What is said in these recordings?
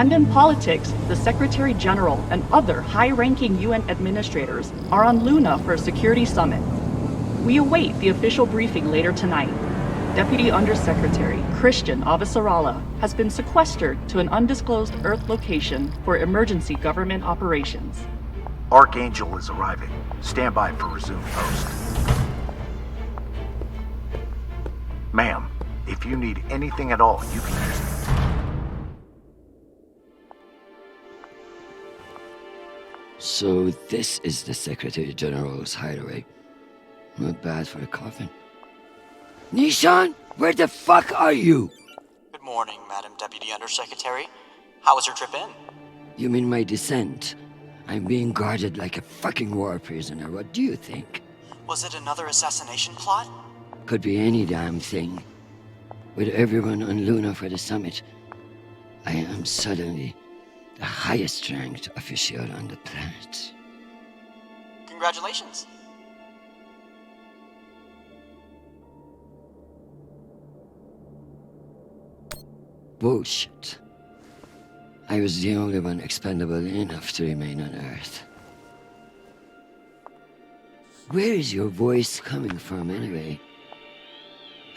And in politics, the Secretary General and other high-ranking UN administrators are on Luna for a security summit. We await the official briefing later tonight. Deputy Undersecretary Chrisjen Avasarala has been sequestered to an undisclosed Earth location for emergency government operations. Archangel is arriving. Stand by for resume post. Ma'am, if you need anything at all, you can use me. So this is the Secretary General's hideaway. Not bad for a coffin. Nishan, where the fuck are you? Good morning, Madam Deputy Undersecretary. How was your trip in? You mean my descent? I'm being guarded like a fucking war prisoner. What do you think? Was it another assassination plot? Could be any damn thing. With everyone on Luna for the summit, I am suddenly the highest ranked official on the planet. Congratulations. Bullshit. I was the only one expendable enough to remain on Earth. Where is your voice coming from anyway?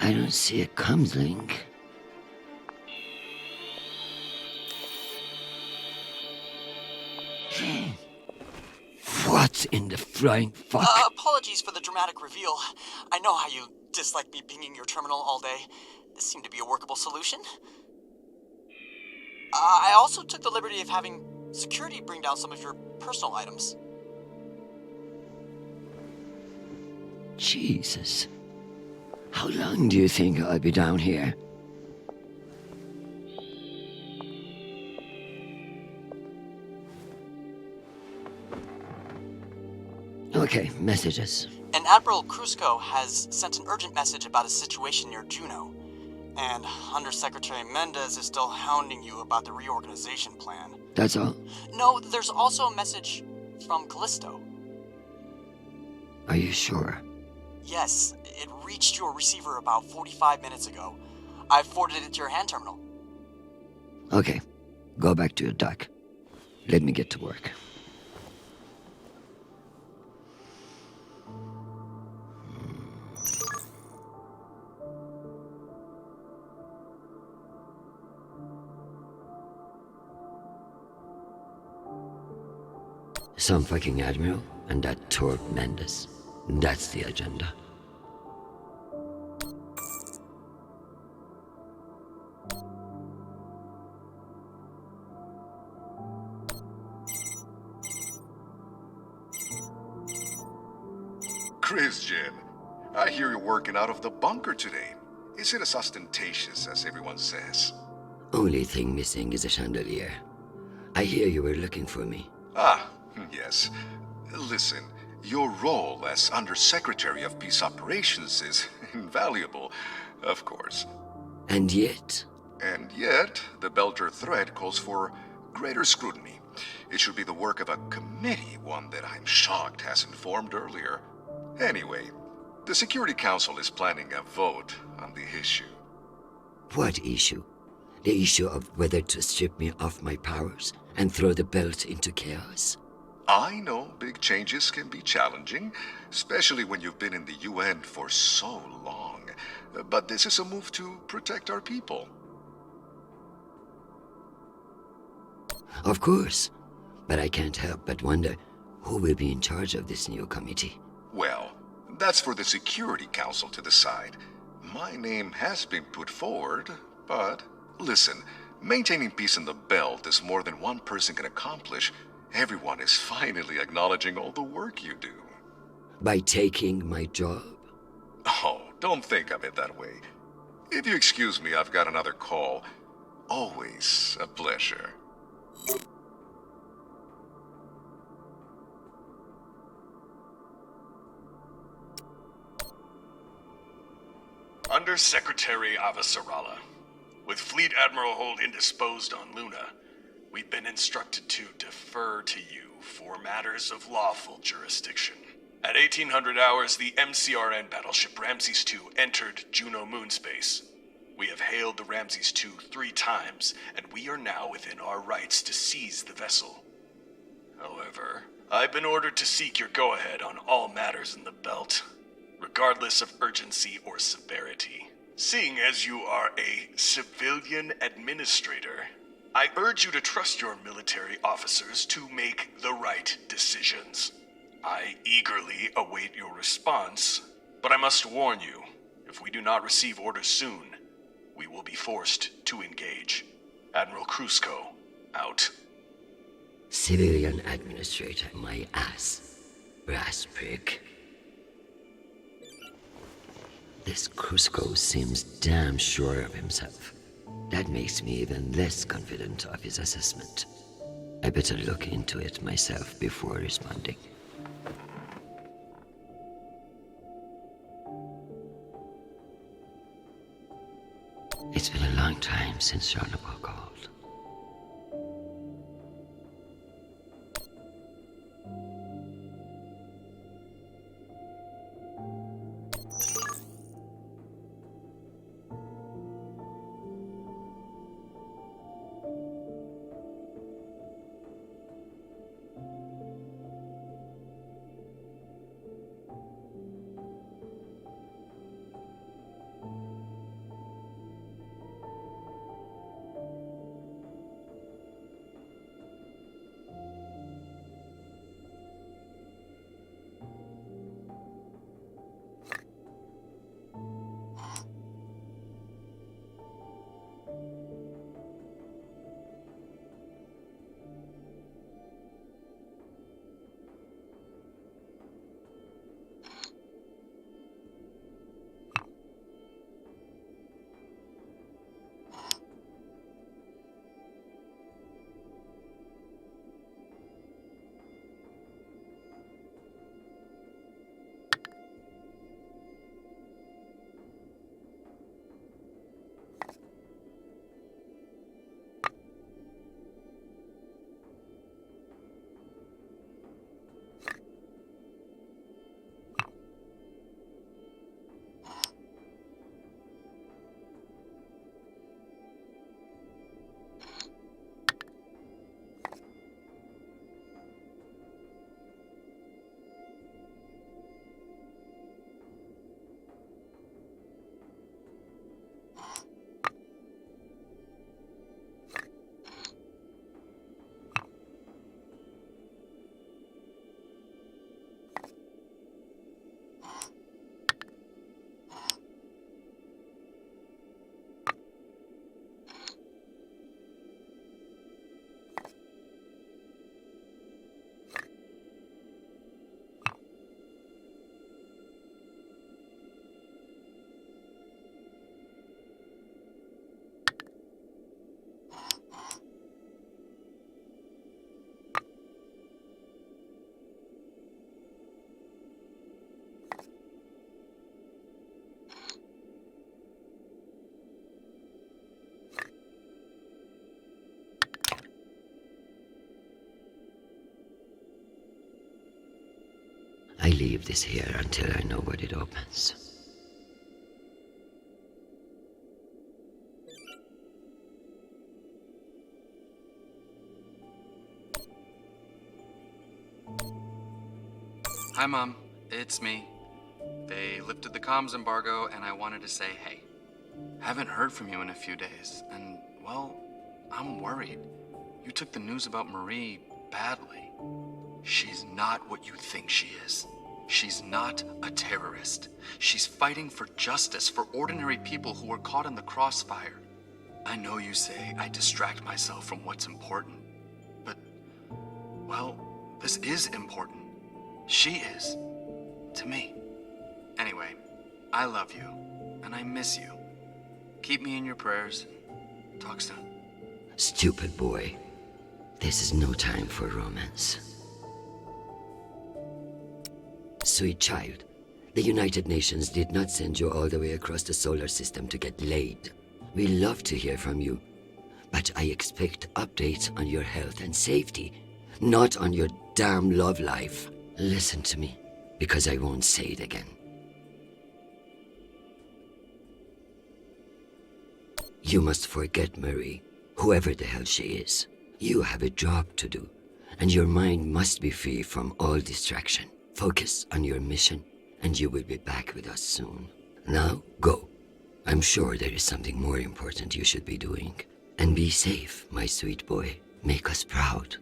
I don't see a comms link. What in the flying fuck? Apologies for the dramatic reveal. I know how you dislike me pinging your terminal all day. This seemed to be a workable solution. I also took the liberty of having security bring down some of your personal items. Jesus. How long do you think I'll be down here? Okay, messages. And Admiral Krusco has sent an urgent message about a situation near Juno. And Undersecretary Mendez is still hounding you about the reorganization plan. That's all? No, there's also a message from Callisto. Are you sure? Yes, it reached your receiver about 45 minutes ago. I've forwarded it to your hand terminal. Okay, go back to your dock. Let me get to work. Some fucking admiral and that Torb Mendes. That's the agenda. Chrisjen, I hear you're working out of the bunker today. Is it as ostentatious as everyone says? Only thing missing is a chandelier. I hear you were looking for me. Ah, yes. Listen, your role as Undersecretary of Peace Operations is invaluable, of course. And yet? And yet, the Belter threat calls for greater scrutiny. It should be the work of a committee, one that I'm shocked hasn't formed earlier. Anyway, the Security Council is planning a vote on the issue. What issue? The issue of whether to strip me of my powers and throw the belt into chaos? I know big changes can be challenging, especially when you've been in the UN for so long. But this is a move to protect our people. Of course. But I can't help but wonder who will be in charge of this new committee. Well, that's for the Security Council to decide. My name has been put forward, but listen, maintaining peace in the belt is more than one person can accomplish. Everyone is finally acknowledging all the work you do. By taking my job? Oh, don't think of it that way. If you excuse me, I've got another call. Always a pleasure. Undersecretary Avasarala. With Fleet Admiral Hold indisposed on Luna, we've been instructed to defer to you for matters of lawful jurisdiction. At 1800 hours, the MCRN battleship Ramses II entered Juno moon space. We have hailed the Ramses II 3 times, and we are now within our rights to seize the vessel. However, I've been ordered to seek your go-ahead on all matters in the belt, regardless of urgency or severity. Seeing as you are a civilian administrator, I urge you to trust your military officers to make the right decisions. I eagerly await your response, but I must warn you, if we do not receive orders soon, we will be forced to engage. Admiral Kruzko, out. Civilian administrator, my ass. Brass prick. This Kruzko seems damn sure of himself. That makes me even less confident of his assessment. I better look into it myself before responding. It's been a long time since Shohreh called. I leave this here until I know what it opens. Hi, Mom. It's me. They lifted the comms embargo, and I wanted to say hey. Haven't heard from you in a few days, and, well, I'm worried. You took the news about Marie badly. She's not what you think she is. She's not a terrorist. She's fighting for justice for ordinary people who were caught in the crossfire. I know you say I distract myself from what's important, but, well, this is important. She is. To me. Anyway, I love you, and I miss you. Keep me in your prayers. Talk soon. Stupid boy. This is no time for romance. Sweet child, the United Nations did not send you all the way across the solar system to get laid. We love to hear from you, but I expect updates on your health and safety, not on your damn love life. Listen to me, because I won't say it again. You must forget Marie, whoever the hell she is. You have a job to do, and your mind must be free from all distraction. Focus on your mission, and you will be back with us soon. Now, go. I'm sure there is something more important you should be doing. And be safe, my sweet boy. Make us proud.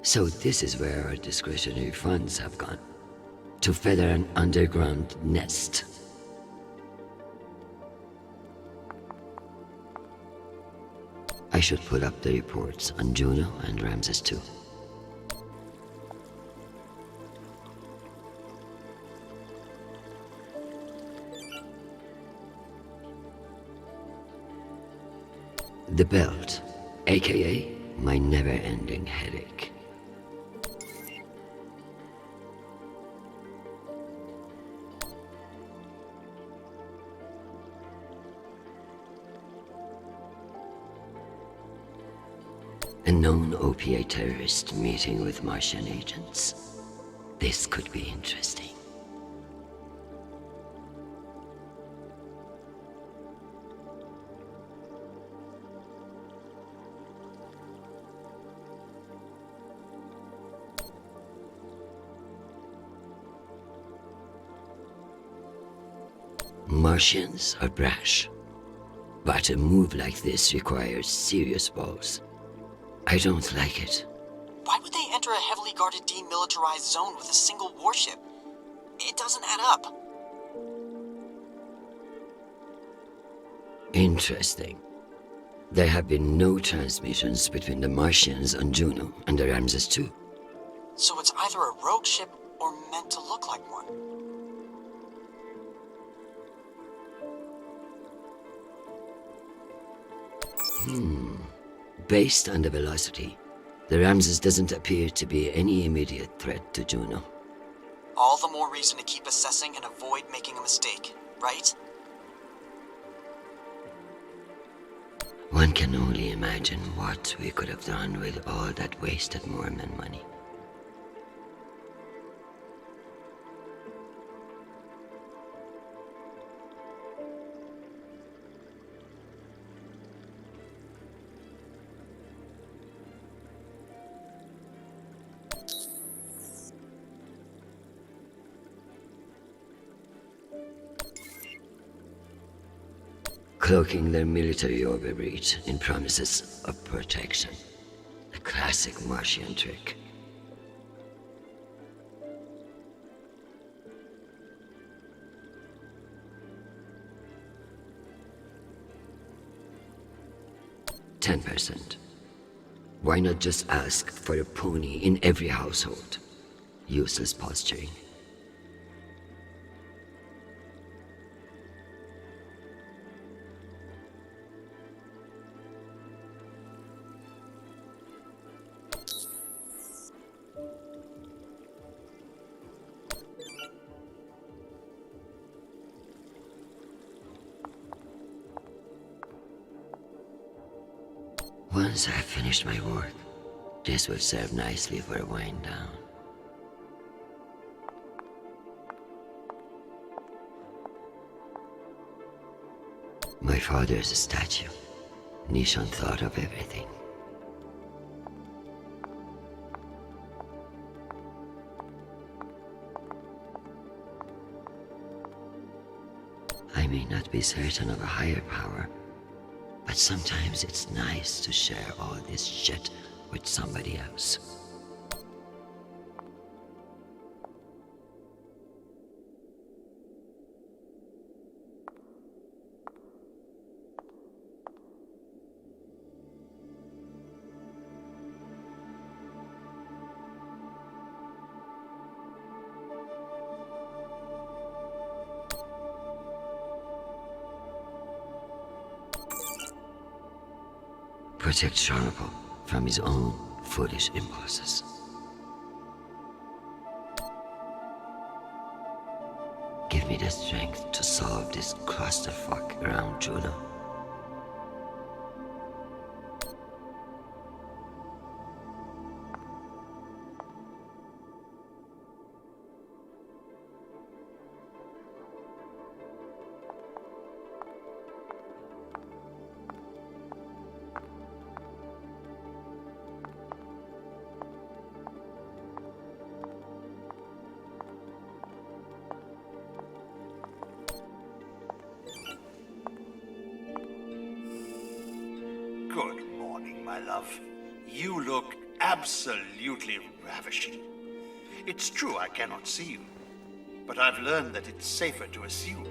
So this is where our discretionary funds have gone. To feather an underground nest. I should put up the reports on Juno and Ramses too. The belt, aka my never-ending headache. A known opiate terrorist meeting with Martian agents. This could be interesting. Martians are brash, but a move like this requires serious balls. I don't like it. Why would they enter a heavily guarded demilitarized zone with a single warship? It doesn't add up. Interesting. There have been no transmissions between the Martians on Juno and the Ramses II. So it's either a rogue ship or meant to look like one. Based on the velocity, the Ramses doesn't appear to be any immediate threat to Juno. All the more reason to keep assessing and avoid making a mistake, right? One can only imagine what we could have done with all that wasted Mormon money. Cloaking their military overreach in promises of protection. A classic Martian trick. $10%. Why not just ask for a pony in every household? Useless posturing. Once I've finished my work, this will serve nicely for a wind down. My father's a statue. Nishon thought of everything. I may not be certain of a higher power, but sometimes it's nice to share all this shit with somebody else. Protect Shohreh from his own foolish impulses. Give me the strength to solve this clusterfuck around Juno. Good morning, my love. You look absolutely ravishing. It's true I cannot see you, but I've learned that it's safer to assume.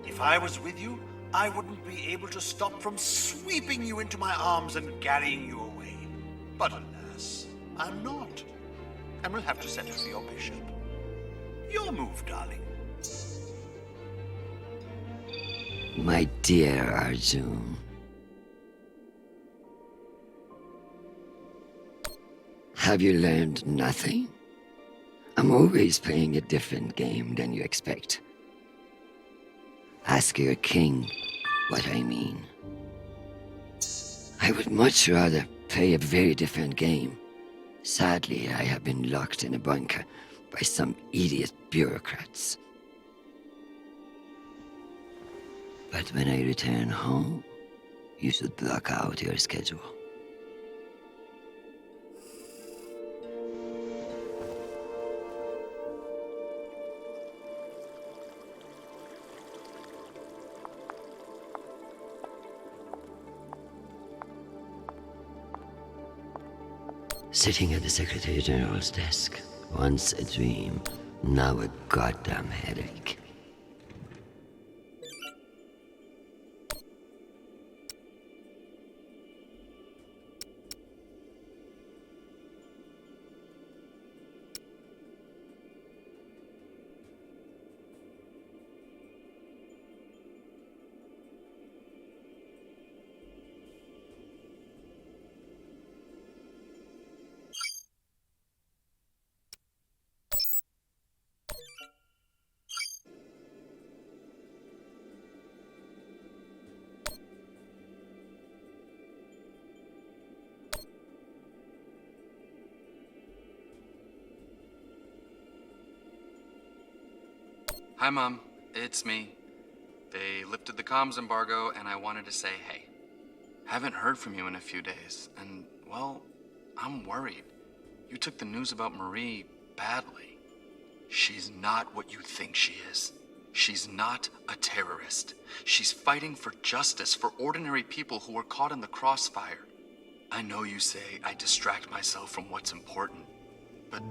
If I was with you, I wouldn't be able to stop from sweeping you into my arms and carrying you away. But alas, I'm not. And we'll have to settle for your bishop. Your move, darling. My dear Arjun. Have you learned nothing? I'm always playing a different game than you expect. Ask your king what I mean. I would much rather play a very different game. Sadly, I have been locked in a bunker by some idiot bureaucrats. But when I return home, you should block out your schedule. Sitting at the Secretary General's desk, once a dream, now a goddamn headache. Hi, Mom. It's me. They lifted the comms embargo, and I wanted to say hey. Haven't heard from you in a few days, and, well, I'm worried. You took the news about Marie badly. She's not what you think she is. She's not a terrorist. She's fighting for justice for ordinary people who were caught in the crossfire. I know you say I distract myself from what's important, but,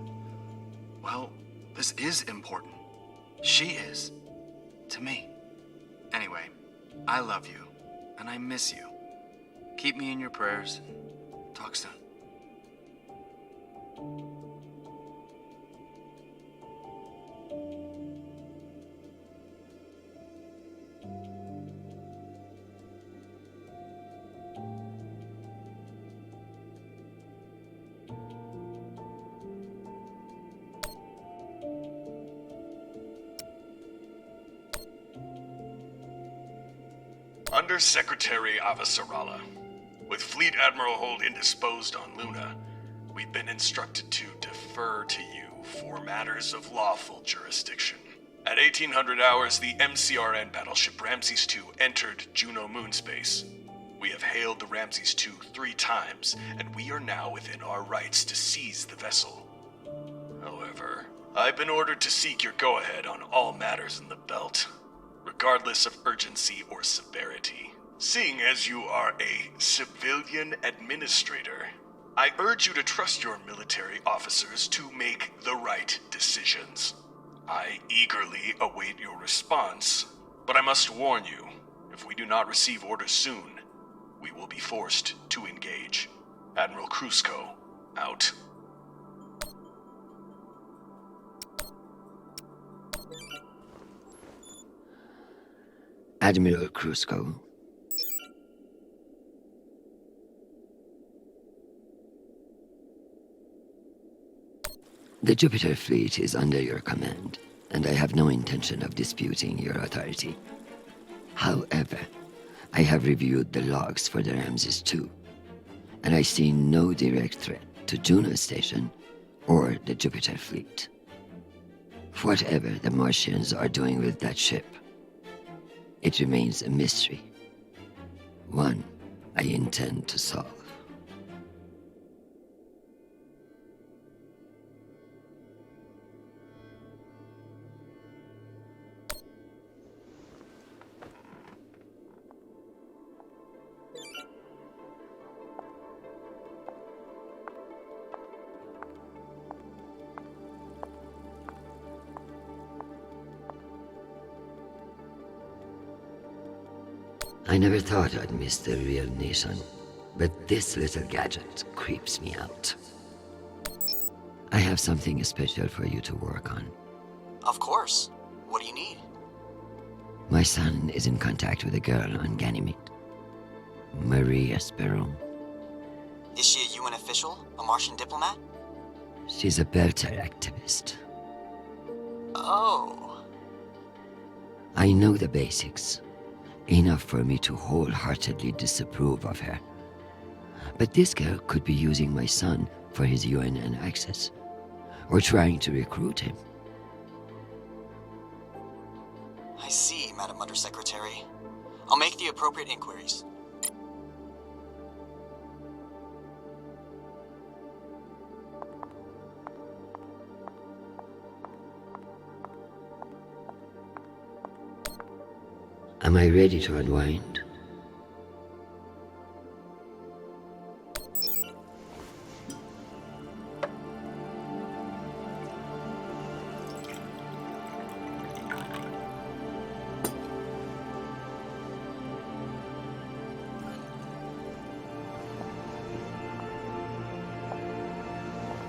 well, this is important. She is. To me. Anyway, I love you, and I miss you. Keep me in your prayers. Talk soon. Secretary Avasarala. With Fleet Admiral Hold indisposed on Luna, we've been instructed to defer to you for matters of lawful jurisdiction. At 1800 hours, the MCRN battleship Ramses II entered Juno moonspace. We have hailed the Ramses II 3 times, and we are now within our rights to seize the vessel. However, I've been ordered to seek your go-ahead on all matters in the belt, regardless of urgency or severity. Seeing as you are a civilian administrator, I urge you to trust your military officers to make the right decisions. I eagerly await your response, but I must warn you, if we do not receive orders soon, we will be forced to engage. Admiral Krusko, out. Admiral Krusko. The Jupiter fleet is under your command, and I have no intention of disputing your authority. However, I have reviewed the logs for the Ramses II, and I see no direct threat to Juno Station or the Jupiter fleet. Whatever the Martians are doing with that ship, it remains a mystery. One I intend to solve. I never thought I'd miss the real nation, but this little gadget creeps me out. I have something special for you to work on. Of course. What do you need? My son is in contact with a girl on Ganymede. Marie Esperon. Is she a UN official? A Martian diplomat? She's a Belter activist. Oh. I know the basics. Enough for me to wholeheartedly disapprove of her. But this girl could be using my son for his UNN access, or trying to recruit him. I see, Madam Undersecretary. I'll make the appropriate inquiries. Am I ready to unwind?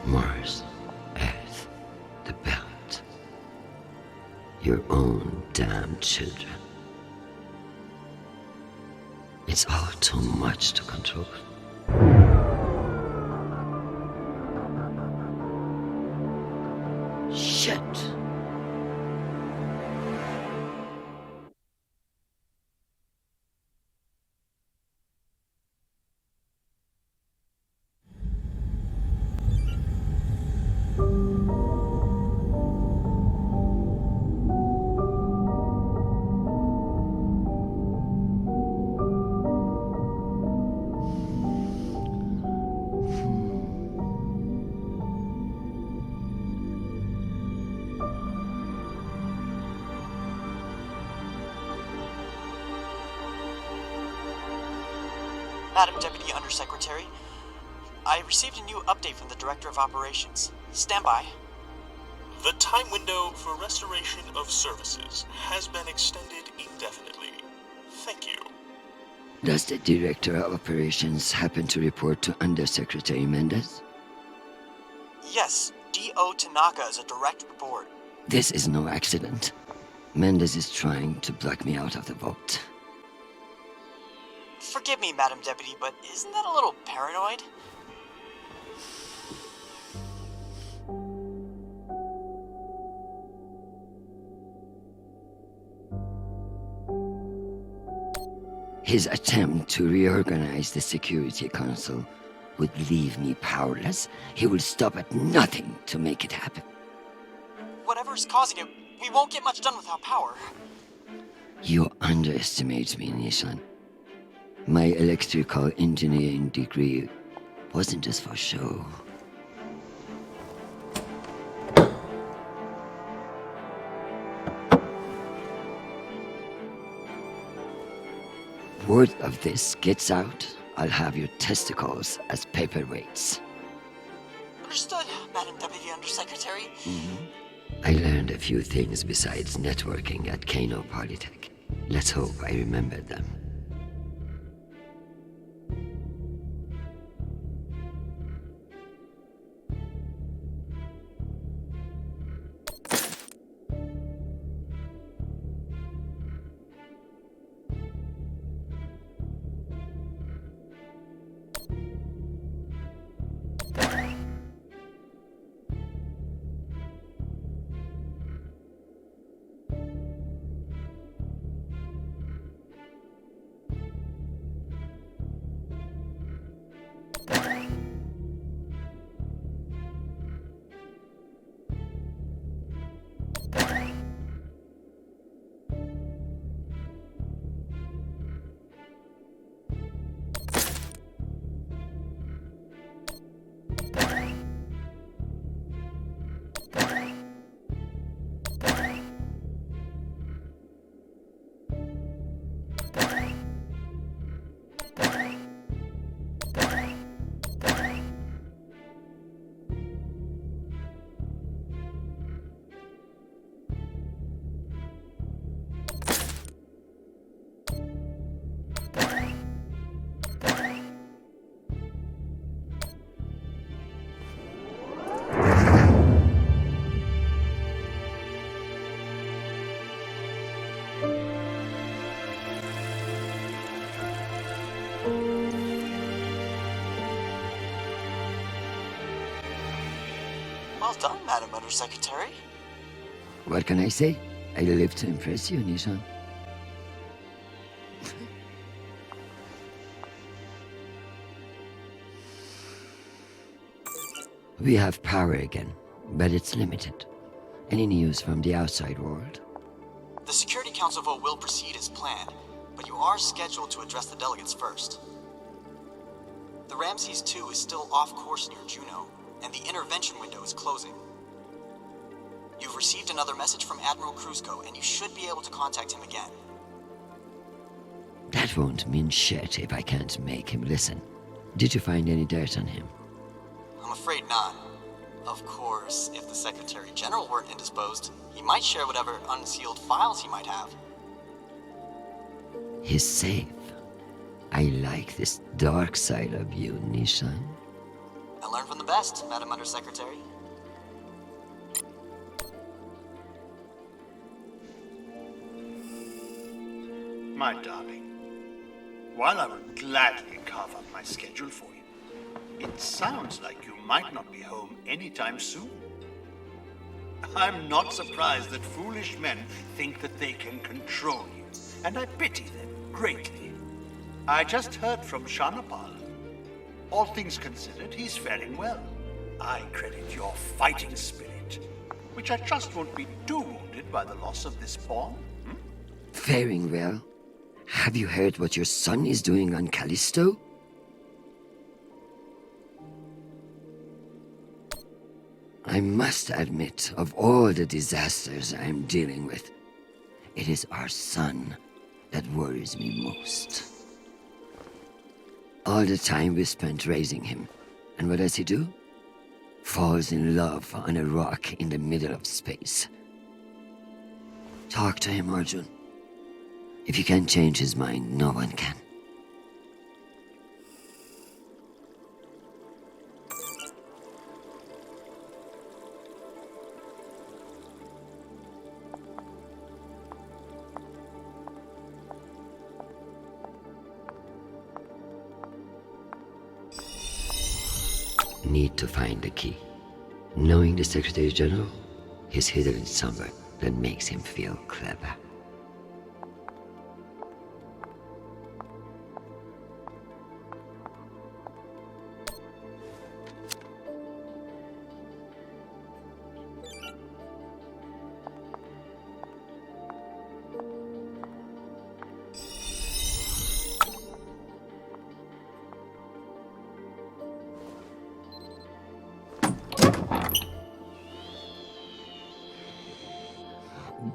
Mars, Earth, the belt. Your own damn children. It's all too much to control. Shit! Madam Deputy Undersecretary, I received a new update from the Director of Operations. Stand by. The time window for restoration of services has been extended indefinitely. Thank you. Does the Director of Operations happen to report to Undersecretary Mendez? Yes, D.O. Tanaka is a direct report. This is no accident. Mendez is trying to block me out of the vote. Forgive me, Madam Deputy, but isn't that a little paranoid? His attempt to reorganize the Security Council would leave me powerless. He will stop at nothing to make it happen. Whatever's causing it, we won't get much done without power. You underestimate me, Nishan. My electrical engineering degree wasn't just for show. Word of this gets out, I'll have your testicles as paperweights. Understood, Madam Deputy Undersecretary. I learned a few things besides networking at Kano Polytech. Let's hope I remember them. Well done, Madam Undersecretary. What can I say? I live to impress you, Nishan. We have power again, but it's limited. Any news from the outside world? The Security Council vote will proceed as planned, but you are scheduled to address the delegates first. The Ramses 2 is still off course near Juno, and the intervention window is closing. You've received another message from Admiral Kruzko, and you should be able to contact him again. That won't mean shit if I can't make him listen. Did you find any dirt on him? I'm afraid not. Of course, if the Secretary General weren't indisposed, he might share whatever unsealed files he might have. He's safe. I like this dark side of you, Nishan. I learned from the best, Madam Undersecretary. My darling, while I would gladly carve up my schedule for you, it sounds like you might not be home anytime soon. I'm not surprised that foolish men think that they can control you, and I pity them greatly. I just heard from Shanapal. All things considered, he's faring well. I credit your fighting spirit, which I trust won't be too wounded by the loss of this pawn. Faring well? Have you heard what your son is doing on Callisto? I must admit, of all the disasters I'm dealing with, it is our son that worries me most. All the time we spent raising him, and what does he do? Falls in love on a rock in the middle of space. Talk to him, Arjun. If you can't change his mind, no one can. Need to find the key. Knowing the Secretary General, he's hidden it somewhere that makes him feel clever.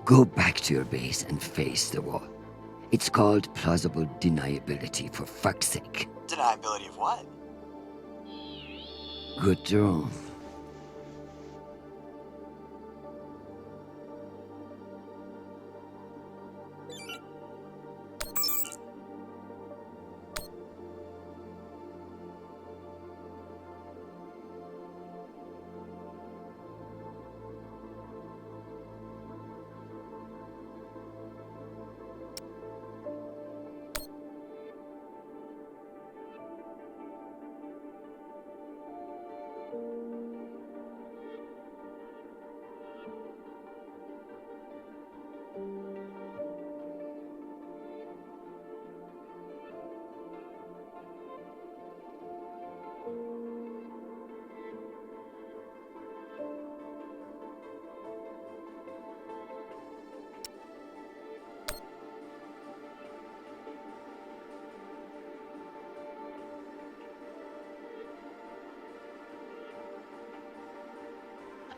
Go back to your base and face the wall. It's called plausible deniability, for fuck's sake. Deniability of what? Good drone.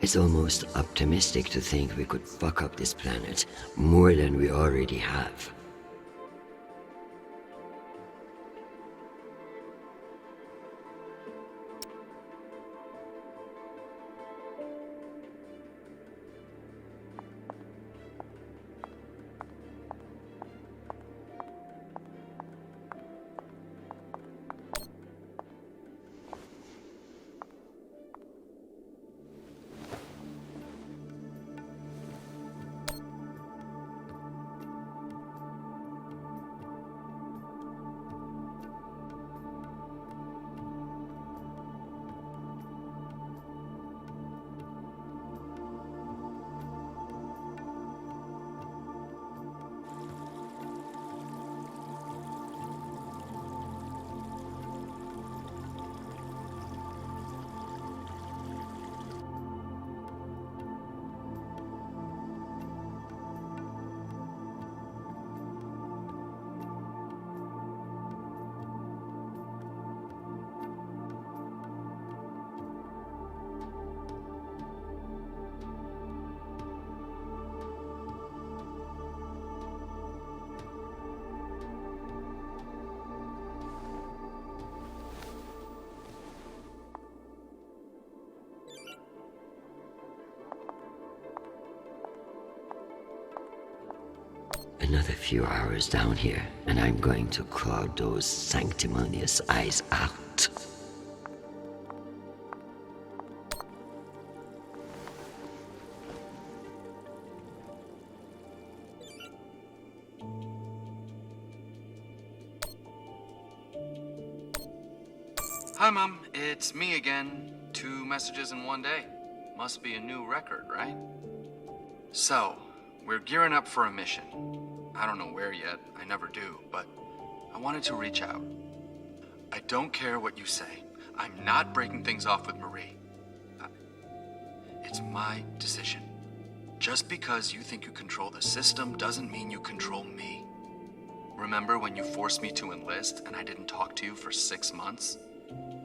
It's almost optimistic to think we could fuck up this planet more than we already have. Another few hours down here, and I'm going to claw those sanctimonious eyes out. Hi, Mom. It's me again. 2 messages in one day. Must be a new record, right? So, we're gearing up for a mission. I don't know where yet. I never do, but I wanted to reach out. I don't care what you say. I'm not breaking things off with Marie. It's my decision. Just because you think you control the system doesn't mean you control me. Remember when you forced me to enlist and I didn't talk to you for 6 months?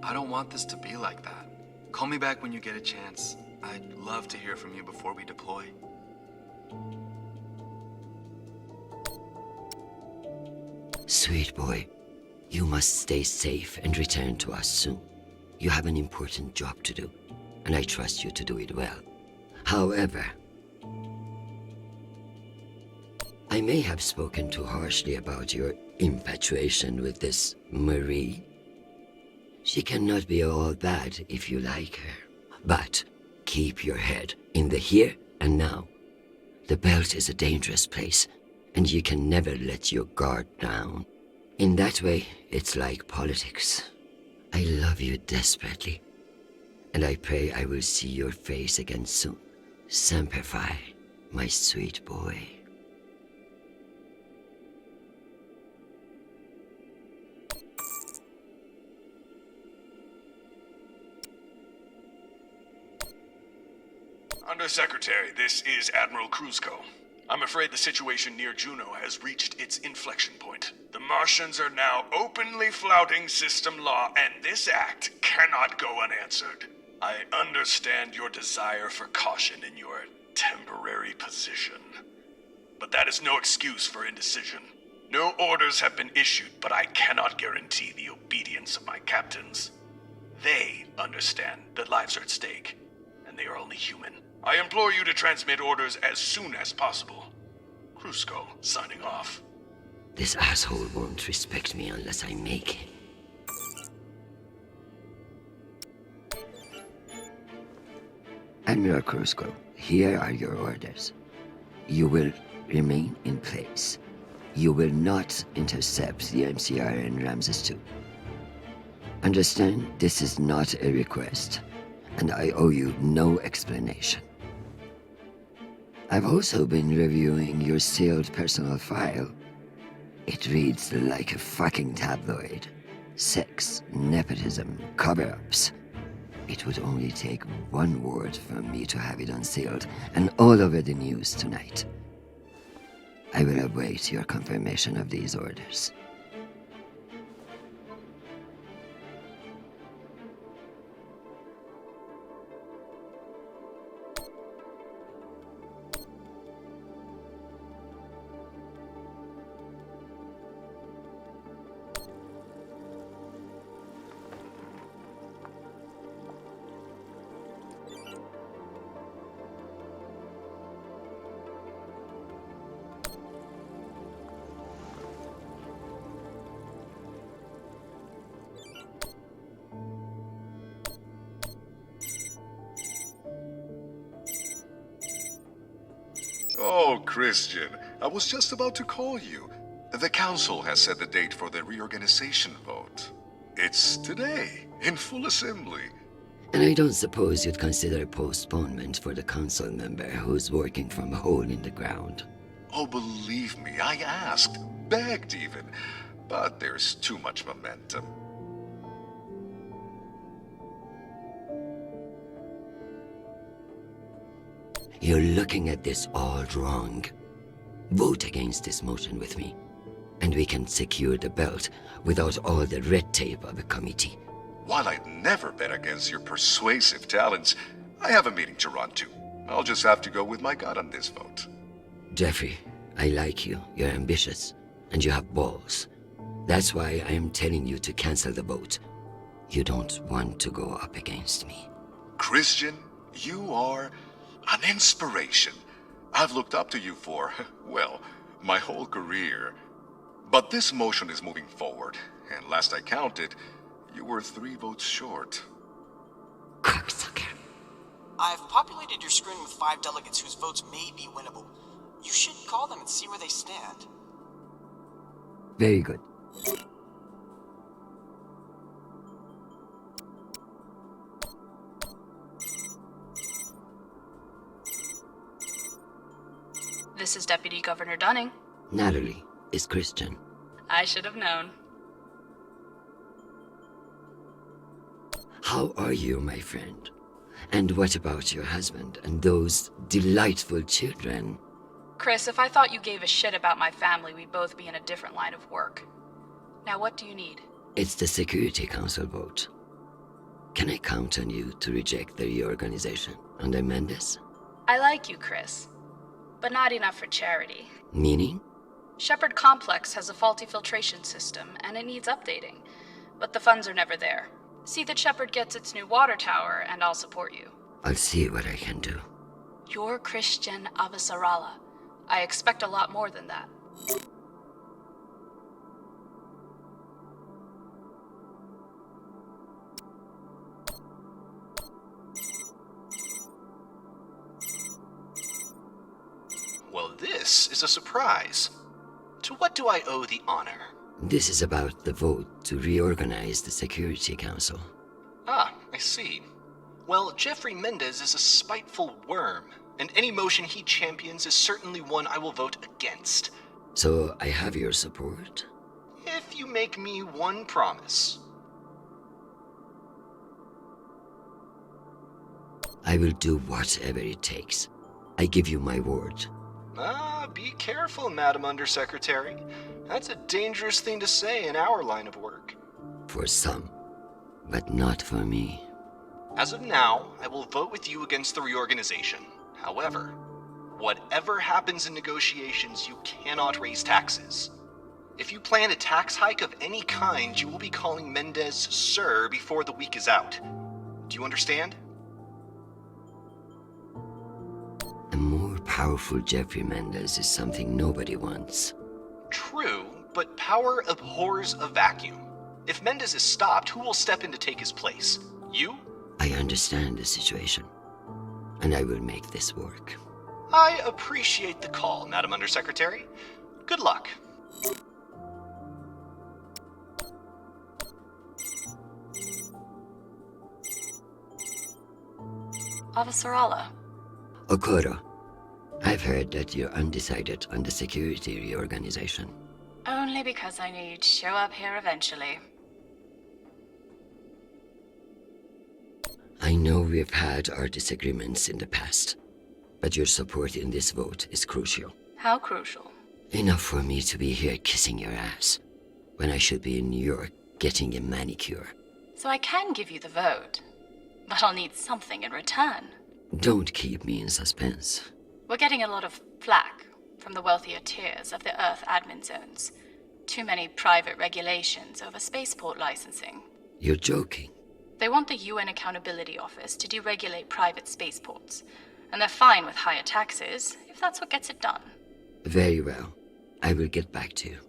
I don't want this to be like that. Call me back when you get a chance. I'd love to hear from you before we deploy. Sweet boy, you must stay safe and return to us soon. You have an important job to do, and I trust you to do it well. However, I may have spoken too harshly about your infatuation with this Marie. She cannot be all bad if you like her. But keep your head in the here and now. The belt is a dangerous place, and you can never let your guard down. In that way, it's like politics. I love you desperately, and I pray I will see your face again soon. Semper Fi, my sweet boy. Undersecretary, this is Admiral Kruzko. I'm afraid the situation near Juno has reached its inflection point. The Martians are now openly flouting system law, and this act cannot go unanswered. I understand your desire for caution in your temporary position, but that is no excuse for indecision. No orders have been issued, but I cannot guarantee the obedience of my captains. They understand that lives are at stake, and they are only human. I implore you to transmit orders as soon as possible. Kruzko, signing off. This asshole won't respect me unless I make him. Admiral Kruzko, here are your orders. You will remain in place. You will not intercept the MCR in Ramses II. Understand, this is not a request, and I owe you no explanation. I've also been reviewing your sealed personal file. It reads like a fucking tabloid. Sex, nepotism, cover-ups. It would only take one word from me to have it unsealed and all over the news tonight. I will await your confirmation of these orders. Oh, Chrisjen, I was just about to call you. The council has set the date for the reorganization vote. It's today, in full assembly. And I don't suppose you'd consider postponement for the council member who's working from a hole in the ground. Oh, believe me, I asked, begged even, but there's too much momentum. You're looking at this all wrong. Vote against this motion with me, and we can secure the belt without all the red tape of a committee. While I'd never bet against your persuasive talents, I have a meeting to run to. I'll just have to go with my gut on this vote. Jeffrey, I like you. You're ambitious, and you have balls. That's why I am telling you to cancel the vote. You don't want to go up against me. Chrisjen, you are an inspiration. I've looked up to you for, well, my whole career. But this motion is moving forward, and last I counted, you were 3 votes short. Cocksucker. I've populated your screen with 5 delegates whose votes may be winnable. You should call them and see where they stand. Very good. This is Deputy Governor Dunning. Natalie is Chrisjen. I should have known. How are you, my friend? And what about your husband and those delightful children? Chris, if I thought you gave a shit about my family, we'd both be in a different line of work. Now, what do you need? It's the Security Council vote. Can I count on you to reject the reorganization under Mendes? I like you, Chris. But not enough for charity. Meaning? Shepherd Complex has a faulty filtration system, and it needs updating. But the funds are never there. See that Shepherd gets its new water tower, and I'll support you. I'll see what I can do. You're Chrisjen Avasarala. I expect a lot more than that. Well, this is a surprise. To what do I owe the honor? This is about the vote to reorganize the Security Council. Ah, I see. Well, Jeffrey Mendez is a spiteful worm, and any motion he champions is certainly one I will vote against. So I have your support? If you make me one promise. I will do whatever it takes. I give you my word. Ah, be careful, Madam Undersecretary. That's a dangerous thing to say in our line of work. For some, but not for me. As of now, I will vote with you against the reorganization. However, whatever happens in negotiations, you cannot raise taxes. If you plan a tax hike of any kind, you will be calling Mendez Sir before the week is out. Do you understand? A more powerful Jeffrey Mendez is something nobody wants. True, but power abhors a vacuum. If Mendez is stopped, who will step in to take his place? You? I understand the situation, and I will make this work. I appreciate the call, Madam Undersecretary. Good luck. Avasarala. Okoro, I've heard that you're undecided on the security reorganization. Only because I knew you'd show up here eventually. I know we've had our disagreements in the past, but your support in this vote is crucial. How crucial? Enough for me to be here kissing your ass, when I should be in New York getting a manicure. So I can give you the vote, but I'll need something in return. Don't keep me in suspense. We're getting a lot of flack from the wealthier tiers of the Earth admin zones. Too many private regulations over spaceport licensing. You're joking. They want the UN Accountability Office to deregulate private spaceports, and they're fine with higher taxes if that's what gets it done. Very well. I will get back to you.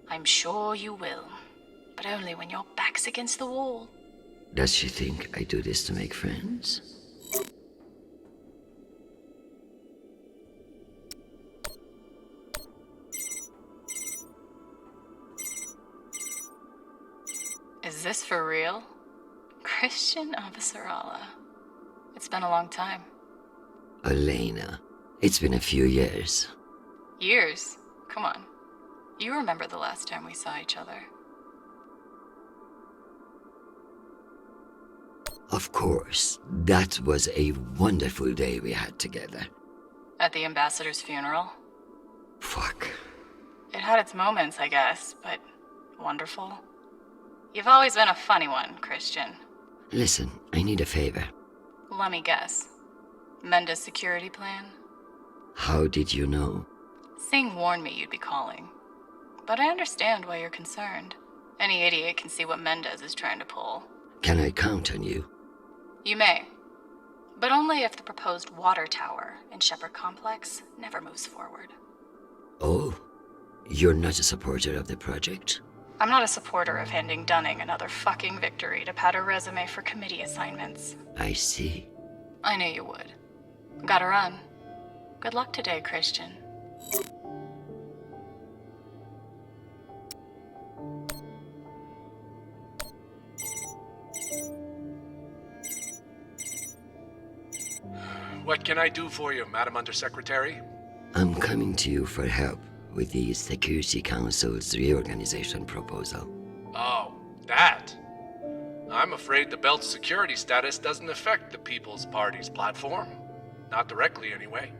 I'm sure you will, but only when your back's against the wall. Does she think I do this to make friends? Is this for real? Chrisjen Avasarala. It's been a long time. Elena, it's been a few years. Years? Come on. You remember the last time we saw each other. Of course, that was a wonderful day we had together. At the ambassador's funeral? Fuck. It had its moments, I guess, but wonderful. You've always been a funny one, Chrisjen. Listen, I need a favor. Let me guess. Mendes security plan? How did you know? Singh warned me you'd be calling. But I understand why you're concerned. Any idiot can see what Mendes is trying to pull. Can I count on you? You may. But only if the proposed water tower in Shepherd Complex never moves forward. Oh, You're not a supporter of the project? I'm not a supporter of handing Dunning another fucking victory to pad her resume for committee assignments. I see. I knew you would. Gotta run. Good luck today, Chrisjen. What can I do for you, Madam Undersecretary? I'm coming to you for help with the Security Council's reorganization proposal. Oh, that. I'm afraid the belt's security status doesn't affect the People's Party's platform. Not directly, anyway.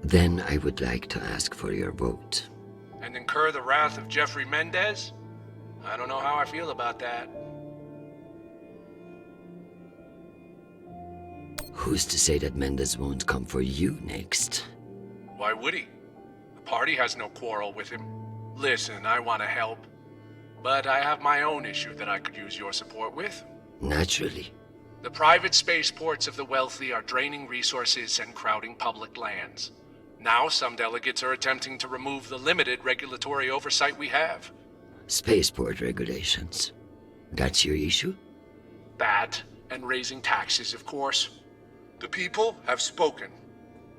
Then I would like to ask for your vote. And incur the wrath of Jeffrey Mendez? I don't know how I feel about that. Who's to say that Mendez won't come for you next? Why would he? The party has no quarrel with him. Listen, I want to help. But I have my own issue that I could use your support with. Naturally. The private spaceports of the wealthy are draining resources and crowding public lands. Now some delegates are attempting to remove the limited regulatory oversight we have. Spaceport regulations. That's your issue? That, and raising taxes, of course. The people have spoken.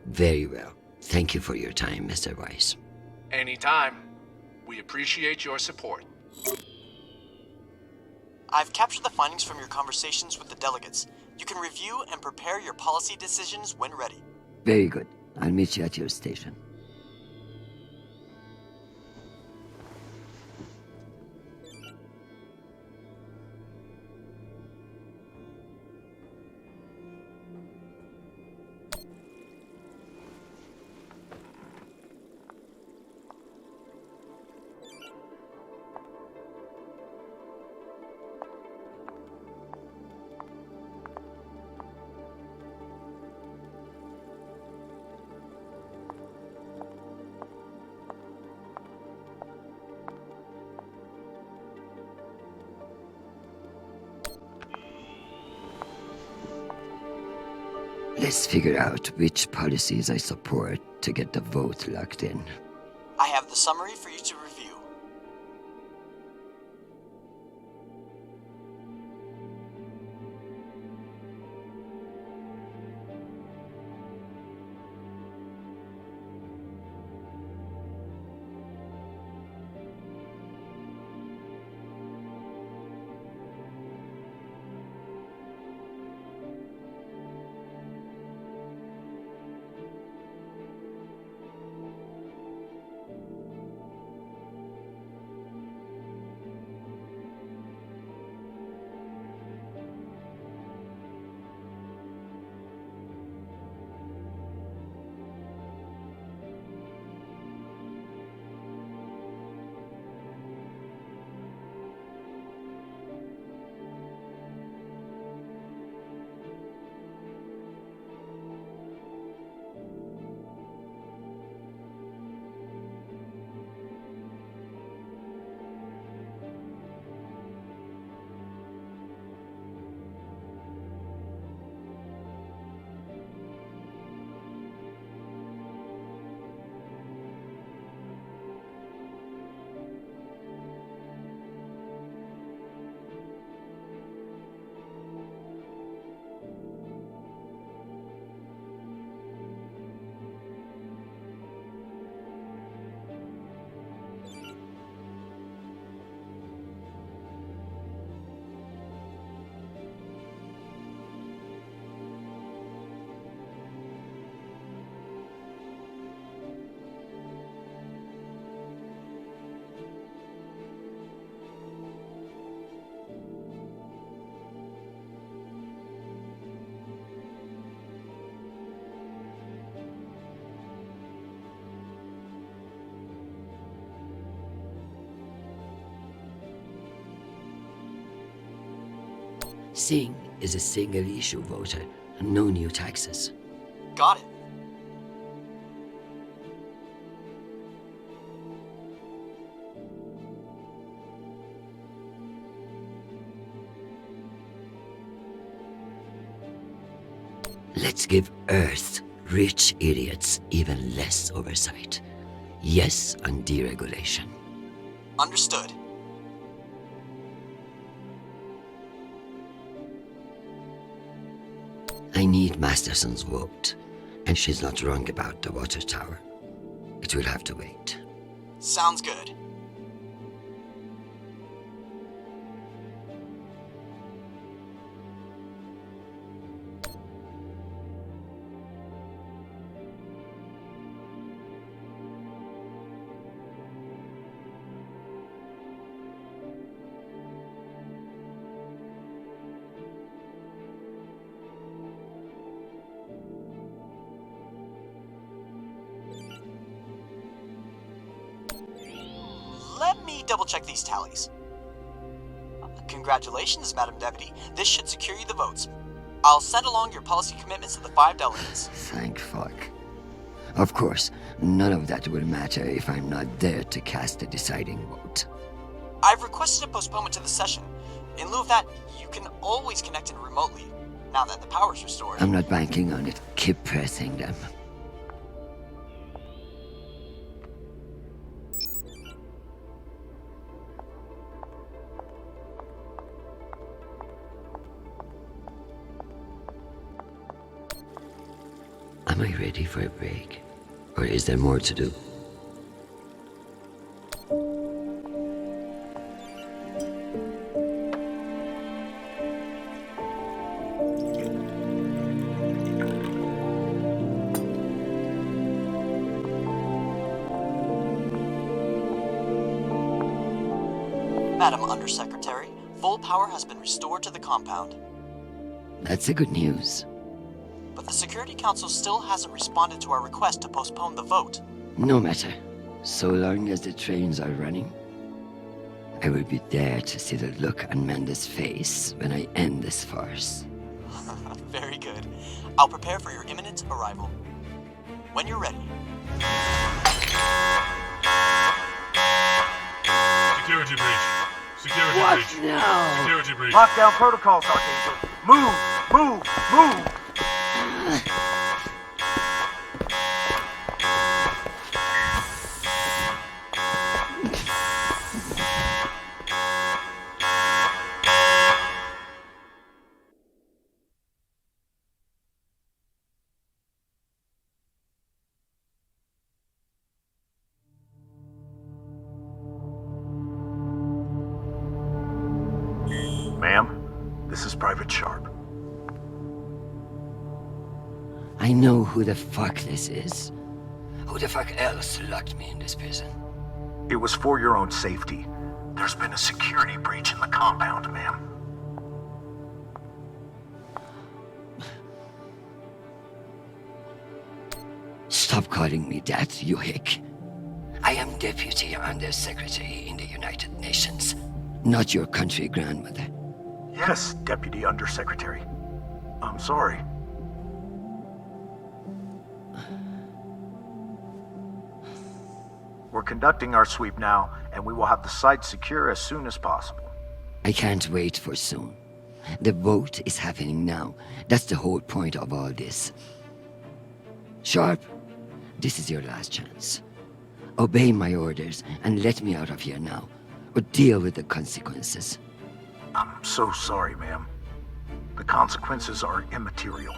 Very well. Thank you for your time, Mr. Weiss. Anytime. We appreciate your support. I've captured the findings from your conversations with the delegates. You can review and prepare your policy decisions when ready. Very good. I'll meet you at your station. Let's figure out which policies I support to get the vote locked in. I have the summary for you to review. Singh is a single-issue voter, no new taxes. Got it. Let's give Earth rich idiots even less oversight. Yes on deregulation. Understood. I need Masterson's vote, and she's not wrong about the water tower. It will have to wait. Sounds good. Let me double-check these tallies. Congratulations, Madam Deputy. This should secure you the votes. I'll send along your policy commitments to the 5 delegates. Thank fuck. Of course, none of that will matter if I'm not there to cast the deciding vote. I've requested a postponement to the session. In lieu of that, you can always connect in remotely, now that the power's restored. I'm not banking on it. Keep pressing them. Am I ready for a break? Or is there more to do? Madam Undersecretary, full power has been restored to the compound. That's the good news. But the Security Council still hasn't responded to our request to postpone the vote. No matter. So long as the trains are running, I will be there to see the look on Manda's face when I end this farce. Very good. I'll prepare for your imminent arrival. When you're ready. Security breach. Security What breach. now? Security breach. Lockdown protocols, Archangel. Move! Move! Move! Ma'am, this is Private Sharp. I know who the fuck this is. Who the fuck else locked me in this prison? It was for your own safety. There's been a security breach in the compound, ma'am. Stop calling me that, you hick. I am Deputy Undersecretary in the United Nations, not your country grandmother. Yes, Deputy Undersecretary. I'm sorry. We're conducting our sweep now, and we will have the site secure as soon as possible. I can't wait for soon. The vote is happening now. That's the whole point of all this. Sharp, this is your last chance. Obey my orders and let me out of here now, or deal with the consequences. I'm so sorry, ma'am. The consequences are immaterial.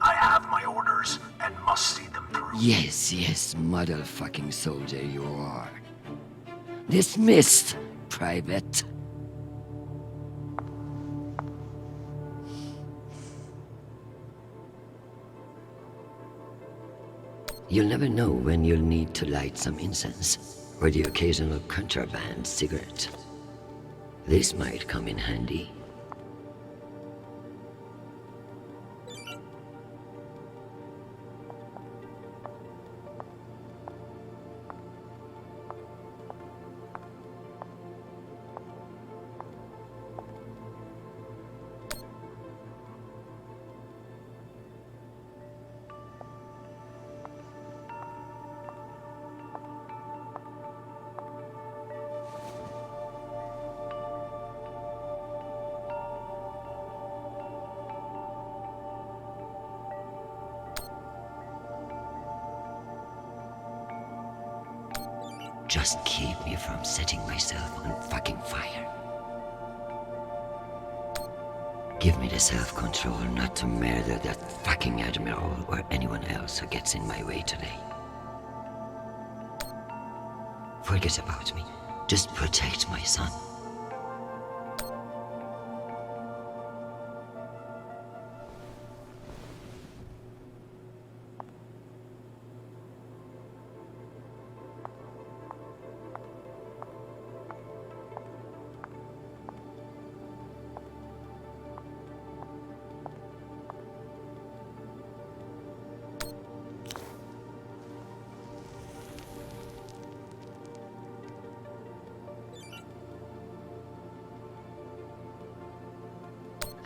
I have my orders and must see them through. Yes, motherfucking soldier you are. Dismissed, Private. You'll never know when you'll need to light some incense, or the occasional contraband cigarette. This might come in handy. Just keep me from setting myself on fucking fire. Give me the self-control not to murder that fucking Admiral or anyone else who gets in my way today. Forget about me. Just protect my son.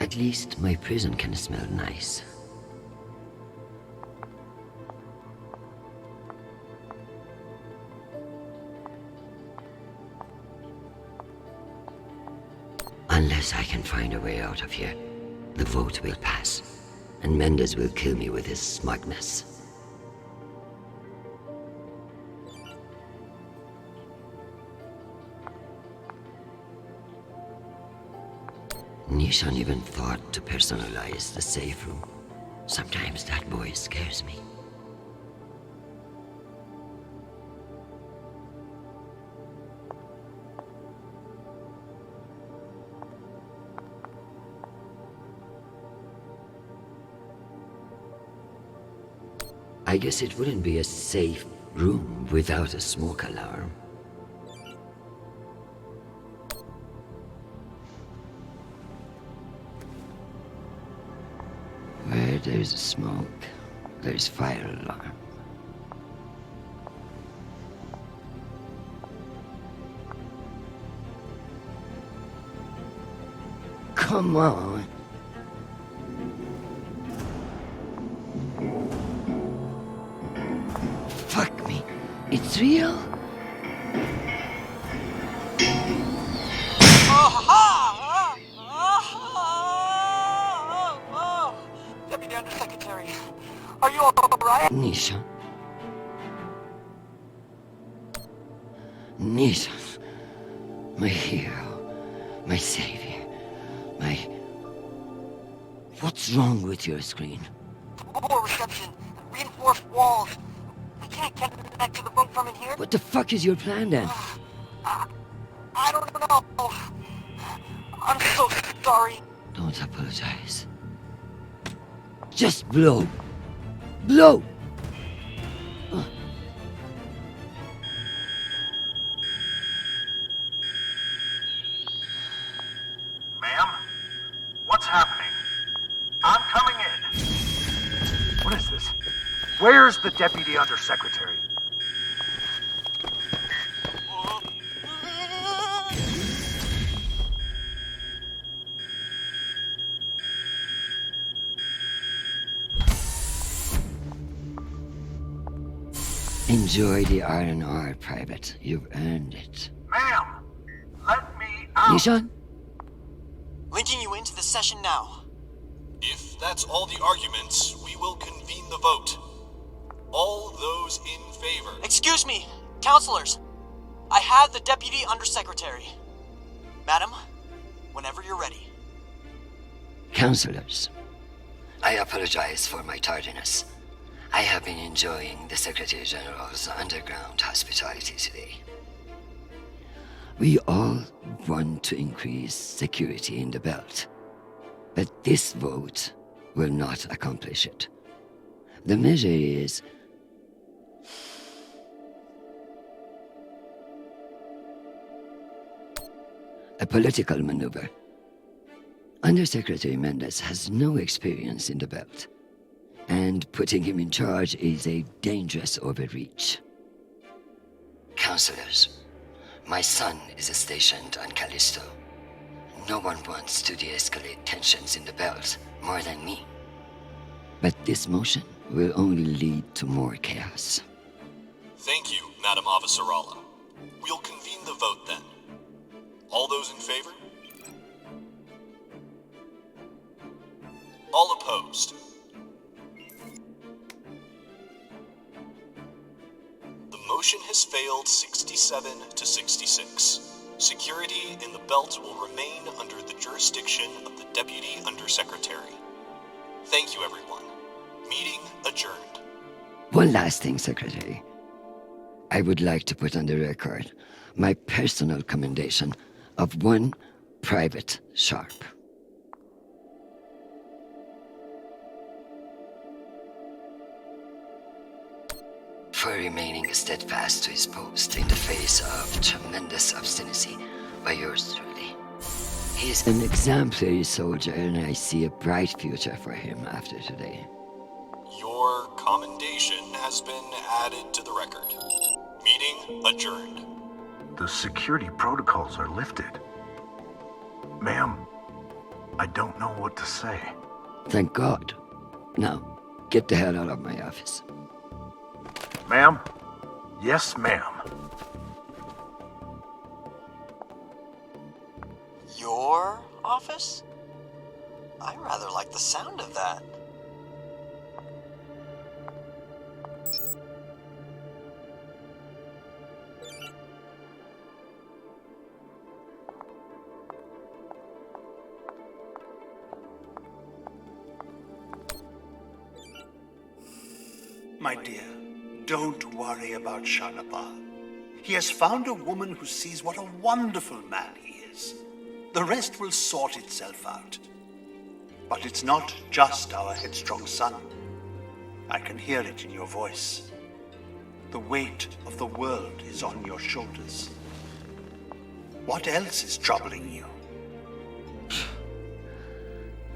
At least my prison can smell nice. Unless I can find a way out of here, the vote will pass, and Mendes will kill me with his smugness. Nishan even thought to personalize the safe room. Sometimes that boy scares me. I guess it wouldn't be a safe room without a smoke alarm. Where there's smoke, there's fire alarm. Come on. Fuck me. It's real? Deputy Undersecretary, are you alright? Nisha. Nisha. My hero. My savior. My... What's wrong with your screen? Poor reception. Reinforced walls. We can't get back to the room from in here. What the fuck is your plan then? I don't know. I'm so sorry. Don't apologize. Just blow. Blow! Ma'am? What's happening? I'm coming in. What is this? Where's the Deputy Undersecretary? Enjoy the R&R, Private. You've earned it. Ma'am! Let me out! Nishan? Linking you into the session now. If that's all the arguments, we will convene the vote. All those in favor. Excuse me, counselors. I have the Deputy Undersecretary. Madam, whenever you're ready. Counselors, I apologize for my tardiness. I have been enjoying the Secretary General's underground hospitality today. We all want to increase security in the belt, but this vote will not accomplish it. The measure is a political maneuver. Undersecretary Mendes has no experience in the belt, and putting him in charge is a dangerous overreach. Counselors, my son is stationed on Callisto. No one wants to de-escalate tensions in the belt more than me. But this motion will only lead to more chaos. Thank you, Madam Avasarala. We'll convene the vote then. All those in favor? All opposed? The motion motion has failed 67 to 66. Security in the belt will remain under the jurisdiction of the Deputy Undersecretary. Thank you, everyone. Meeting adjourned. One last thing, Secretary. I would like to put on the record my personal commendation of one Private Sharp. For remaining steadfast to his post in the face of tremendous obstinacy by yours truly. He is an exemplary soldier, and I see a bright future for him after today. Your commendation has been added to the record. Meeting adjourned. The security protocols are lifted. Ma'am, I don't know what to say. Thank God. Now, get the hell out of my office. Ma'am? Yes, ma'am. Your office? I rather like the sound of that. My dear, don't worry about Shanapa. He has found a woman who sees what a wonderful man he is. The rest will sort itself out. But it's not just our headstrong son. I can hear it in your voice. The weight of the world is on your shoulders. What else is troubling you?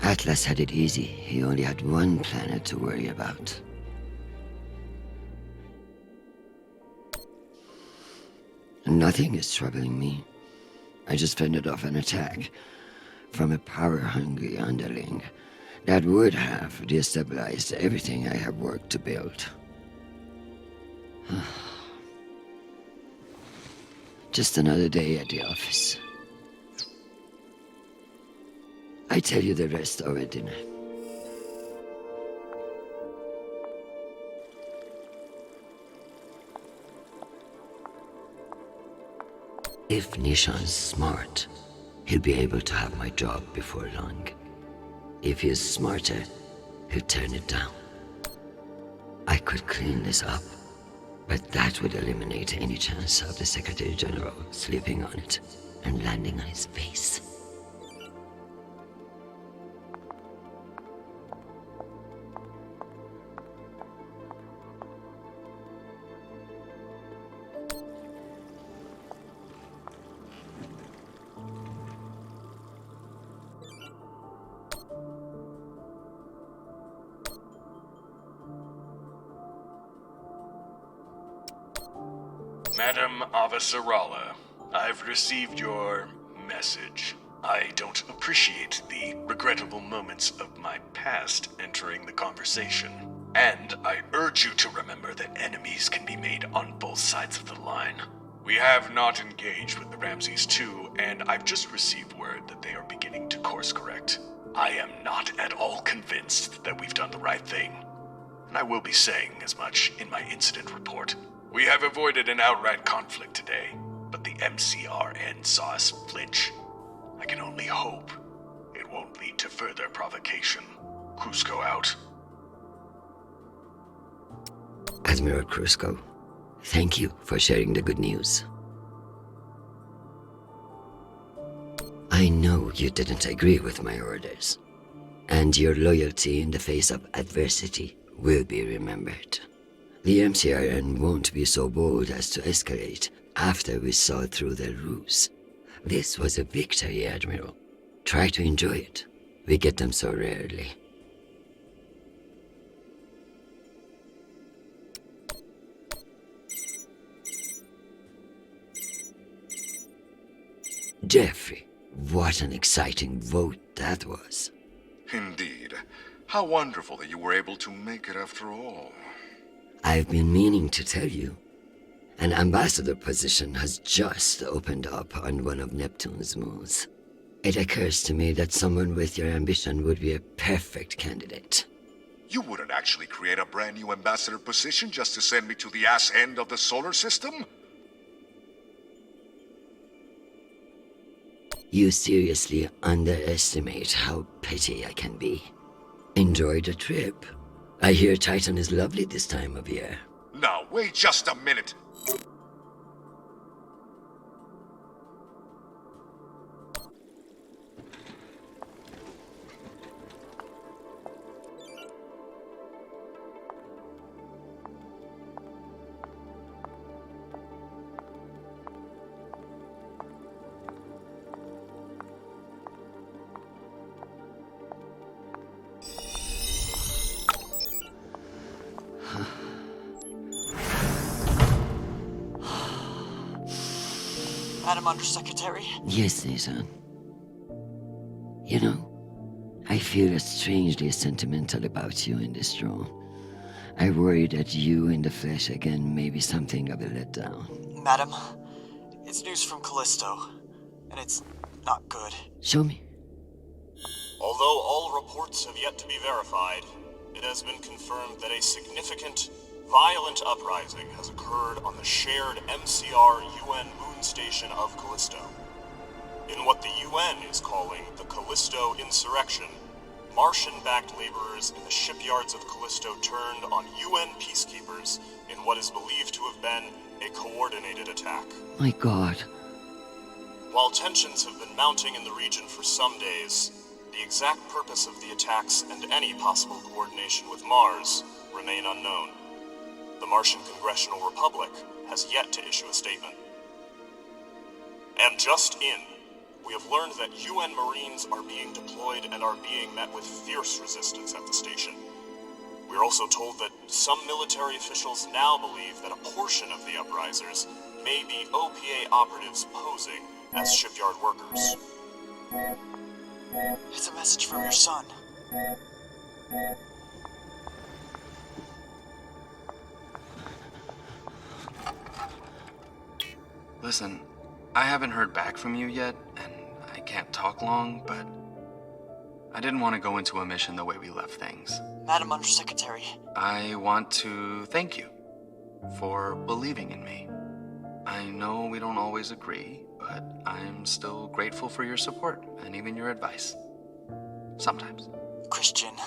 Atlas had it easy. He only had one planet to worry about. Nothing is troubling me. I just fended off an attack from a power-hungry underling that would have destabilized everything I have worked to build. Just another day at the office. I tell you the rest over dinner. If Nishan's smart, he'll be able to have my job before long. If he is smarter, he'll turn it down. I could clean this up, but that would eliminate any chance of the Secretary General slipping on it and landing on his face. Madam Avasarala, I've received your message. I don't appreciate the regrettable moments of my past entering the conversation. And I urge you to remember that enemies can be made on both sides of the line. We have not engaged with the Ramses II, and I've just received word that they are beginning to course correct. I am not at all convinced that we've done the right thing, and I will be saying as much in my incident report. We have avoided an outright conflict today, but the MCRN saw us flinch. I can only hope it won't lead to further provocation. Cusco out. Admiral Cusco, thank you for sharing the good news. I know you didn't agree with my orders, and your loyalty in the face of adversity will be remembered. The MCRN won't be so bold as to escalate after we saw through their ruse. This was a victory, Admiral. Try to enjoy it. We get them so rarely. Jeffrey, what an exciting vote that was. Indeed. How wonderful that you were able to make it after all. I've been meaning to tell you. An ambassador position has just opened up on one of Neptune's moons. It occurs to me that someone with your ambition would be a perfect candidate. You wouldn't actually create a brand new ambassador position just to send me to the ass end of the solar system? You seriously underestimate how petty I can be. Enjoy the trip. I hear Titan is lovely this time of year. Now, wait just a minute. Madam Undersecretary? Yes, Nathan. You know, I feel strangely sentimental about you in this room. I worry that you in the flesh again may be something of a letdown. Madam, it's news from Callisto, and it's not good. Show me. Although all reports have yet to be verified, it has been confirmed that a significant, violent uprising has occurred on the shared MCR UN moon station of Callisto. In what the UN is calling the Callisto Insurrection, Martian-backed laborers in the shipyards of Callisto turned on UN peacekeepers in what is believed to have been a coordinated attack. My God. While tensions have been mounting in the region for some days, the exact purpose of the attacks and any possible coordination with Mars remain unknown. The Martian Congressional Republic has yet to issue a statement. And just in, we have learned that UN Marines are being deployed and are being met with fierce resistance at the station. We are also told that some military officials now believe that a portion of the uprisers may be OPA operatives posing as shipyard workers. It's a message from your son. Listen, I haven't heard back from you yet, and I can't talk long, but I didn't want to go into a mission the way we left things. Madam Undersecretary. I want to thank you for believing in me. I know we don't always agree, but I'm still grateful for your support and even your advice. Sometimes. Chrisjen,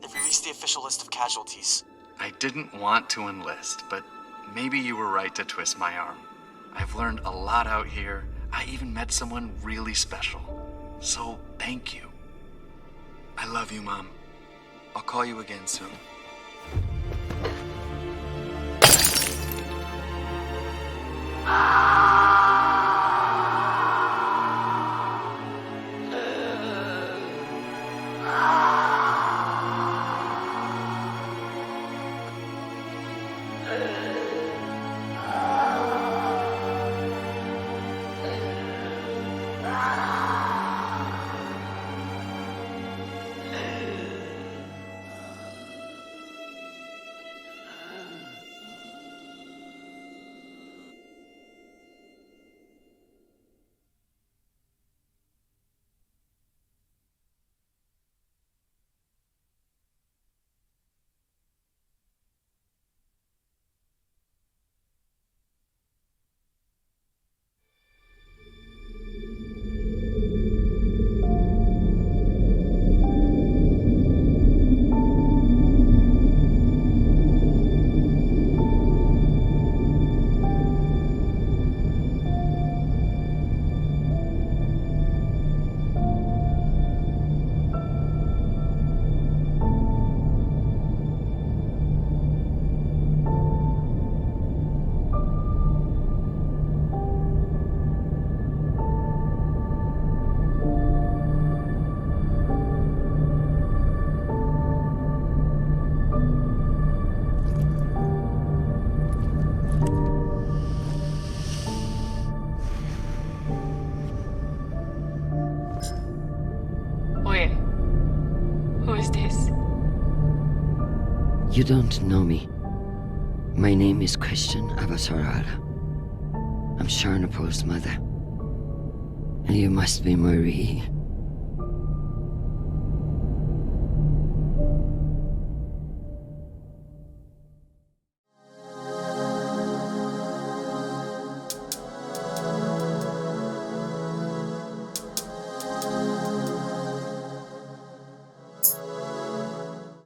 they've released the official list of casualties. I didn't want to enlist, but maybe you were right to twist my arm. I've learned a lot out here. I even met someone really special. So, thank you. I love you, Mom. I'll call you again soon. You don't know me. My name is Chrisjen Avasarala. I'm Sharnapol's mother. And you must be Marie.